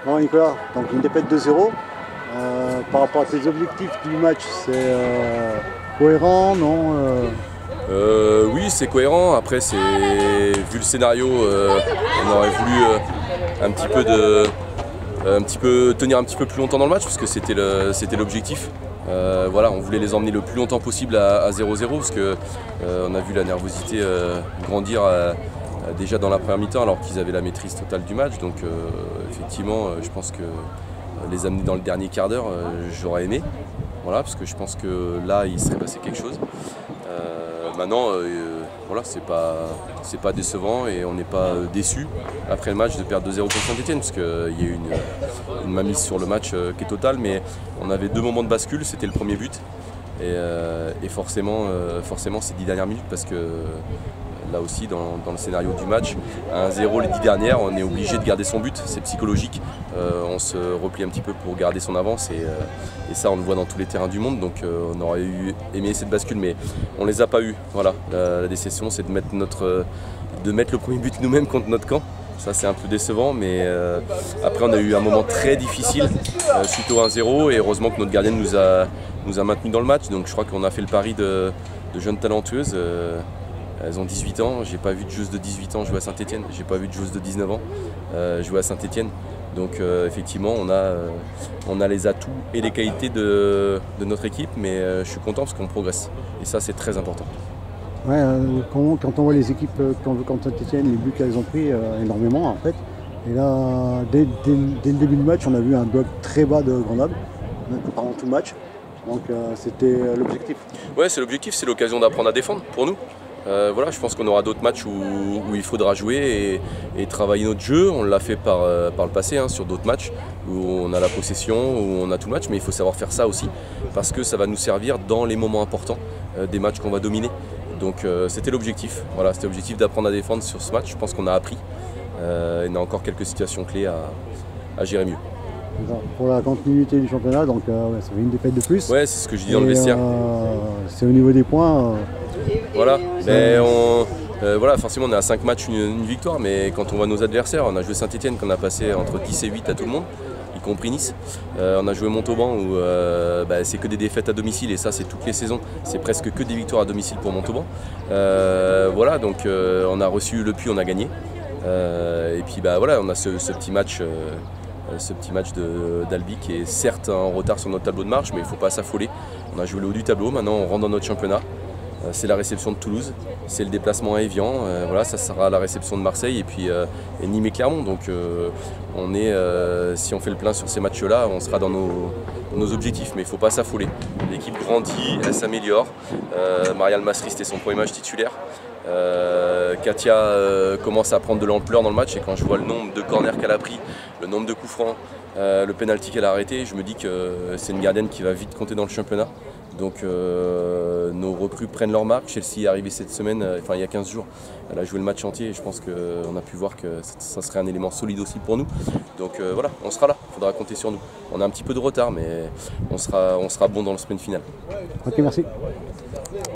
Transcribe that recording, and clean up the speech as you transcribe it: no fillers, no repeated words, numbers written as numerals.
Bon Nicolas, donc une défaite 2-0. Par rapport à tes objectifs du match, c'est cohérent, non Oui, c'est cohérent. Après, vu le scénario, on aurait voulu tenir un petit peu plus longtemps dans le match parce que c'était l'objectif. Voilà, on voulait les emmener le plus longtemps possible à 0-0 parce que on a vu la nervosité grandir déjà dans la première mi-temps alors qu'ils avaient la maîtrise totale du match. Donc effectivement, je pense que les amener dans le dernier quart d'heure, j'aurais aimé. Voilà, parce que je pense que là, il serait passé quelque chose. Maintenant, voilà, c'est pas décevant et on n'est pas déçu après le match de perdre 2-0 contre Saint-Etienne parce qu'il y a eu une mainmise sur le match qui est totale, mais on avait deux moments de bascule, c'était le premier but et forcément ces 10 dernières minutes parce que là aussi dans le scénario du match, à 1-0 les 10 dernières, on est obligé de garder son but, c'est psychologique, on se replie un petit peu pour garder son avance et ça on le voit dans tous les terrains du monde, donc on aurait aimé cette bascule mais on les a pas eu. Voilà, la déception c'est de mettre le premier but nous-mêmes contre notre camp. Ça c'est un peu décevant, mais après on a eu un moment très difficile suite au 1-0 et heureusement que notre gardienne nous a maintenus dans le match, donc je crois qu'on a fait le pari de jeunes talentueuses. Elles ont 18 ans, j'ai pas vu de joueuse de 18 ans jouer à Saint-Etienne, j'ai pas vu de joueuse de 19 ans jouer à Saint-Etienne. Donc effectivement on a les atouts et les qualités de notre équipe, mais je suis content parce qu'on progresse. Et ça c'est très important. Ouais, quand on voit les équipes contre Saint-Etienne, les buts qu'elles ont pris énormément en fait. Et là, dès le début du match, on a vu un bloc très bas de Grenoble pendant tout le match. Donc c'était l'objectif. Ouais, c'est l'objectif, c'est l'occasion d'apprendre à défendre pour nous. Voilà, je pense qu'on aura d'autres matchs où il faudra jouer et travailler notre jeu. On l'a fait par le passé sur d'autres matchs où on a la possession, où on a tout le match, mais il faut savoir faire ça aussi parce que ça va nous servir dans les moments importants des matchs qu'on va dominer. Donc c'était l'objectif. Voilà, c'était l'objectif d'apprendre à défendre sur ce match. Je pense qu'on a appris. Il y a encore quelques situations clés à gérer mieux. Pour la continuité du championnat, donc ça fait une défaite de plus. Ouais, c'est ce que je dis dans le vestiaire. C'est au niveau des points. Voilà, mais voilà, forcément on est à 5 matchs, une victoire, mais quand on voit nos adversaires, on a joué Saint-Etienne qu'on a passé entre 10 et 8 à tout le monde, y compris Nice. On a joué Montauban où c'est que des défaites à domicile et ça c'est toutes les saisons, c'est presque que des victoires à domicile pour Montauban. Voilà, donc on a reçu le Puy, on a gagné. Et puis voilà, on a ce petit match d'Albi qui est certes en retard sur notre tableau de marche, mais il ne faut pas s'affoler. On a joué le haut du tableau, maintenant on rentre dans notre championnat. C'est la réception de Toulouse, c'est le déplacement à Évian, voilà, ça sera la réception de Marseille et puis Nîmes et Clermont. Donc si on fait le plein sur ces matchs-là, on sera dans nos objectifs, mais il ne faut pas s'affoler. L'équipe grandit, elle s'améliore. Marial Masri, c'était son premier match titulaire. Katia commence à prendre de l'ampleur dans le match et quand je vois le nombre de corners qu'elle a pris, le nombre de coups francs, le penalty qu'elle a arrêté, je me dis que c'est une gardienne qui va vite compter dans le championnat. Donc nos recrues prennent leur marque. Chelsea est arrivée cette semaine, il y a 15 jours. Elle a joué le match entier et je pense qu'on a pu voir que ça serait un élément solide aussi pour nous. Donc voilà, on sera là, il faudra compter sur nous. On a un petit peu de retard mais on sera bon dans le sprint final. Ok, merci.